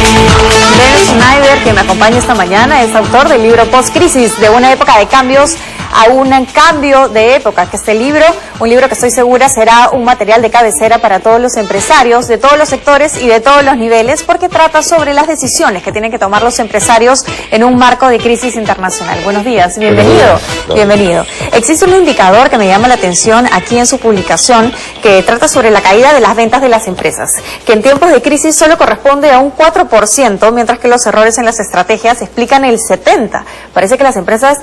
Ben Schneider, que me acompaña esta mañana, es autor del libro Post-Crisis, de una época de cambios a un cambio de época, que este libro, un libro que estoy segura será un material de cabecera para todos los empresarios de todos los sectores y de todos los niveles, porque trata sobre las decisiones que tienen que tomar los empresarios en un marco de crisis internacional. Buenos días, bienvenido. Bienvenido. Existe un indicador que me llama la atención aquí en su publicación, que trata sobre la caída de las ventas de las empresas, que en tiempos de crisis solo corresponde a un 4%, mientras que los errores en las estrategias explican el 70%. Parece que las empresas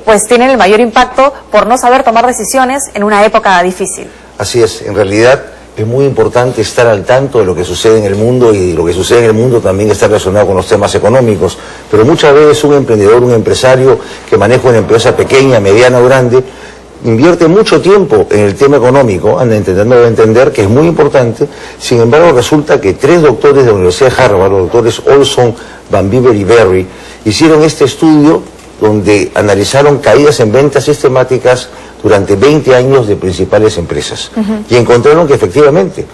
pues tienen el mayor impacto por no saber tomar decisiones en una época difícil. Así es, en realidad es muy importante estar al tanto de lo que sucede en el mundo, y lo que sucede en el mundo también está relacionado con los temas económicos, pero muchas veces un emprendedor, un empresario que maneja una empresa pequeña, mediana o grande, invierte mucho tiempo en el tema económico, anda intentando entender que es muy importante. Sin embargo, resulta que 3 doctores de la Universidad de Harvard, los doctores Olson, Van Bieber y Berry, hicieron este estudio donde analizaron caídas en ventas sistemáticas durante 20 años de principales empresas. Y encontraron que efectivamente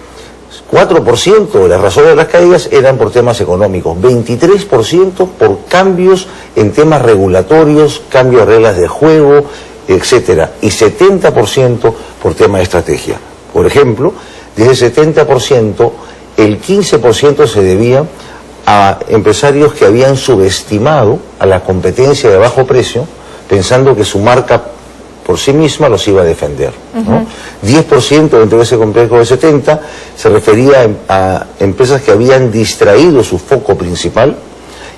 4% de las razones de las caídas eran por temas económicos, 23% por cambios en temas regulatorios, cambio de reglas de juego, etcétera, y 70% por tema de estrategia. Por ejemplo, de ese 70%, el 15% se debía a empresarios que habían subestimado a la competencia de bajo precio, pensando que su marca por sí misma los iba a defender, ¿no? 10% dentro de ese complejo de 70 se refería a empresas que habían distraído su foco principal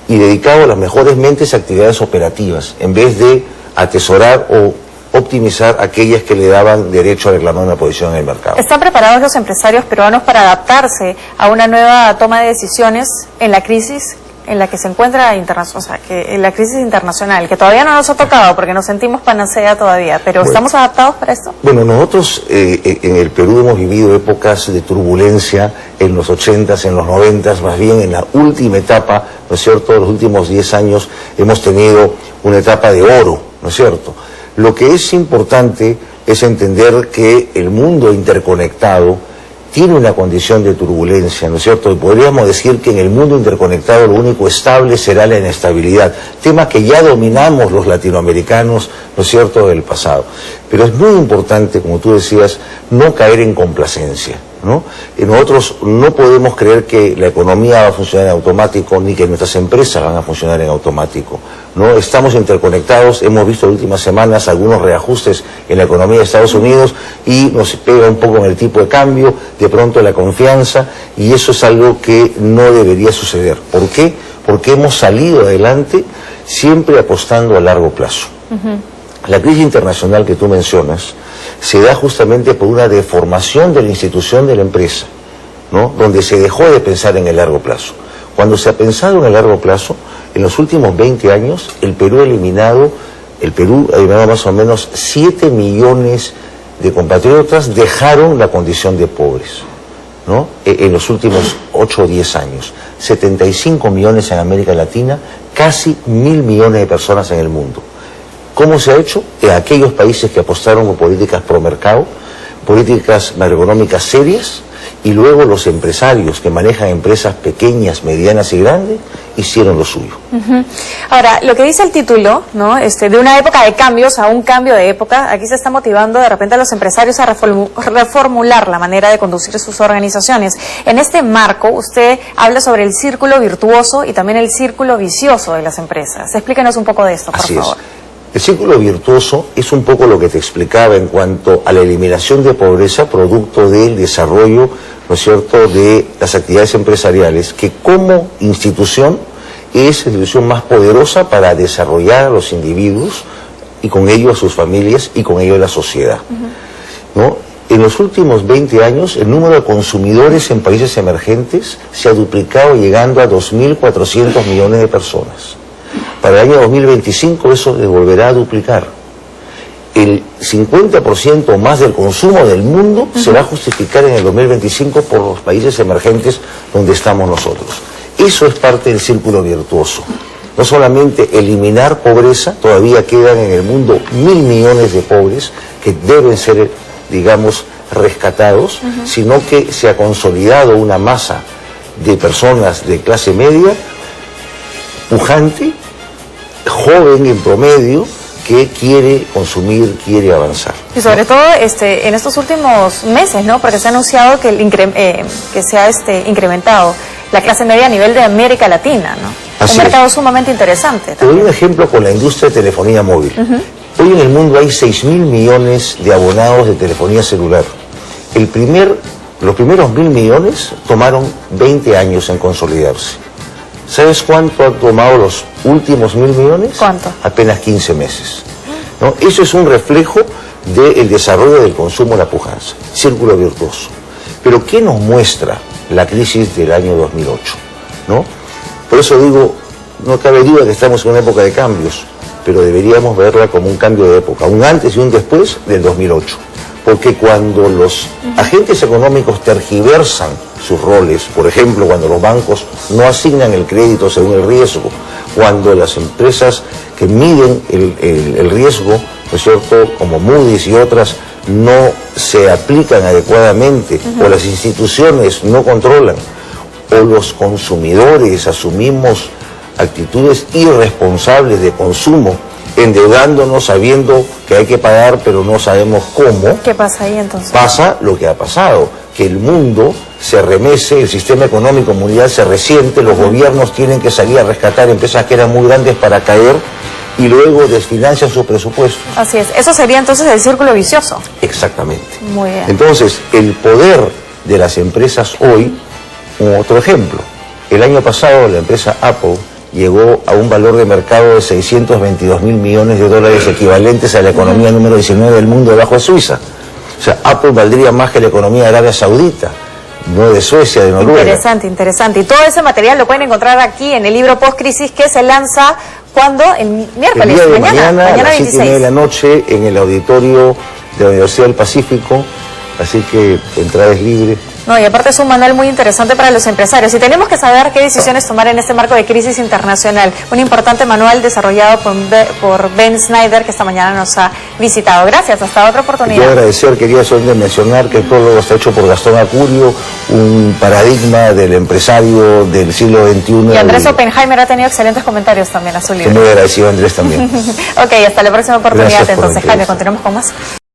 y dedicado a las mejores mentes a actividades operativas, en vez de atesorar o optimizar aquellas que le daban derecho a reclamar una posición en el mercado. ¿Están preparados los empresarios peruanos para adaptarse a una nueva toma de decisiones en la crisis en la que se encuentra en la crisis internacional, que todavía no nos ha tocado porque nos sentimos panacea todavía, pero bueno, ¿estamos adaptados para esto? Bueno, nosotros en el Perú hemos vivido épocas de turbulencia en los 80s, en los 90s, más bien en la última etapa, ¿no es cierto? Los últimos 10 años hemos tenido una etapa de oro, ¿no es cierto? Lo que es importante es entender que el mundo interconectado tiene una condición de turbulencia, ¿no es cierto? Y podríamos decir que en el mundo interconectado lo único estable será la inestabilidad, tema que ya dominamos los latinoamericanos, ¿no es cierto?, del pasado. Pero es muy importante, como tú decías, no caer en complacencia, ¿no? Nosotros no podemos creer que la economía va a funcionar en automático, ni que nuestras empresas van a funcionar en automático, ¿no? Estamos interconectados, hemos visto en las últimas semanas algunos reajustes en la economía de Estados Unidos y nos pega un poco en el tipo de cambio, de pronto la confianza, y eso es algo que no debería suceder. ¿Por qué? Porque hemos salido adelante siempre apostando a largo plazo. La crisis internacional que tú mencionas se da justamente por una deformación de la institución de la empresa, ¿no? Donde se dejó de pensar en el largo plazo. Cuando se ha pensado en el largo plazo, en los últimos 20 años, el Perú ha eliminado más o menos 7 millones de compatriotas, dejaron la condición de pobres, ¿no? En los últimos 8 o 10 años. 75 millones en América Latina, casi 1.000 millones de personas en el mundo. ¿Cómo se ha hecho? En aquellos países que apostaron por políticas pro mercado, políticas macroeconómicas serias, y luego los empresarios que manejan empresas pequeñas, medianas y grandes hicieron lo suyo. Ahora, lo que dice el título, ¿no? De una época de cambios a un cambio de época, aquí se está motivando de repente a los empresarios a reformular la manera de conducir sus organizaciones. En este marco, usted habla sobre el círculo virtuoso y también el círculo vicioso de las empresas. Explíquenos un poco de esto, por favor. El círculo virtuoso es un poco lo que te explicaba en cuanto a la eliminación de pobreza producto del desarrollo, ¿no es cierto?, de las actividades empresariales, que como institución es la institución más poderosa para desarrollar a los individuos y con ello a sus familias y con ello a la sociedad, ¿no? En los últimos 20 años el número de consumidores en países emergentes se ha duplicado, llegando a 2.400 millones de personas. Para el año 2025 eso se volverá a duplicar. El 50% más del consumo del mundo se va a justificar en el 2025 por los países emergentes donde estamos nosotros. Eso es parte del círculo virtuoso. No solamente eliminar pobreza, todavía quedan en el mundo 1.000 millones de pobres que deben ser, digamos, rescatados, sino que se ha consolidado una masa de personas de clase media, pujante, joven en promedio, que quiere consumir, quiere avanzar. Y sobre todo en estos últimos meses, ¿no? Porque se ha anunciado que se ha incrementado la clase media a nivel de América Latina, ¿no? Así un mercado es. sumamente interesante. Te doy un ejemplo con la industria de telefonía móvil. Hoy en el mundo hay 6.000 millones de abonados de telefonía celular. Los primeros 1.000 millones tomaron 20 años en consolidarse. ¿Sabes cuánto han tomado los últimos 1.000 millones? ¿Cuánto? Apenas 15 meses. ¿No? Eso es un reflejo del desarrollo del consumo, la pujanza, círculo virtuoso. Pero ¿qué nos muestra la crisis del año 2008? ¿No? Por eso digo, no cabe duda que estamos en una época de cambios, pero deberíamos verla como un cambio de época, un antes y un después del 2008. Porque cuando los agentes económicos tergiversan sus roles, por ejemplo, cuando los bancos no asignan el crédito según el riesgo, cuando las empresas que miden el riesgo, ¿no es cierto?, como Moody's y otras, no se aplican adecuadamente, o las instituciones no controlan, o los consumidores asumimos actitudes irresponsables de consumo, endeudándonos sabiendo que hay que pagar pero no sabemos cómo. ¿Qué pasa ahí entonces? Pasa lo que ha pasado, que el mundo se remece, el sistema económico mundial se resiente, los gobiernos tienen que salir a rescatar empresas que eran muy grandes para caer y luego desfinancian sus presupuestos. Así es, eso sería entonces el círculo vicioso. Exactamente. Muy bien. Entonces, el poder de las empresas hoy, otro ejemplo, el año pasado la empresa Apple llegó a un valor de mercado de 622.000 millones de dólares, equivalentes a la economía número 19 del mundo debajo de Suiza. O sea, Apple valdría más que la economía de Arabia Saudita, no de Suecia, de Noruega. Interesante, interesante. Y todo ese material lo pueden encontrar aquí en el libro Post-Crisis, que se lanza cuando el miércoles, el día de mañana a las 26. 7:30 de la noche en el auditorio de la Universidad del Pacífico, así que la entrada es libre. No, y aparte es un manual muy interesante para los empresarios. Y tenemos que saber qué decisiones tomar en este marco de crisis internacional. Un importante manual desarrollado por Ben Snyder, que esta mañana nos ha visitado. Gracias, hasta otra oportunidad. Quiero agradecer, quería solamente mencionar que el prólogo está hecho por Gastón Acurio, un paradigma del empresario del siglo XXI. Y Andrés Oppenheimer ha tenido excelentes comentarios también a su libro. Estoy muy agradecido, Andrés, también. Ok, hasta la próxima oportunidad. Gracias por Entonces, Jaime, continuamos con más.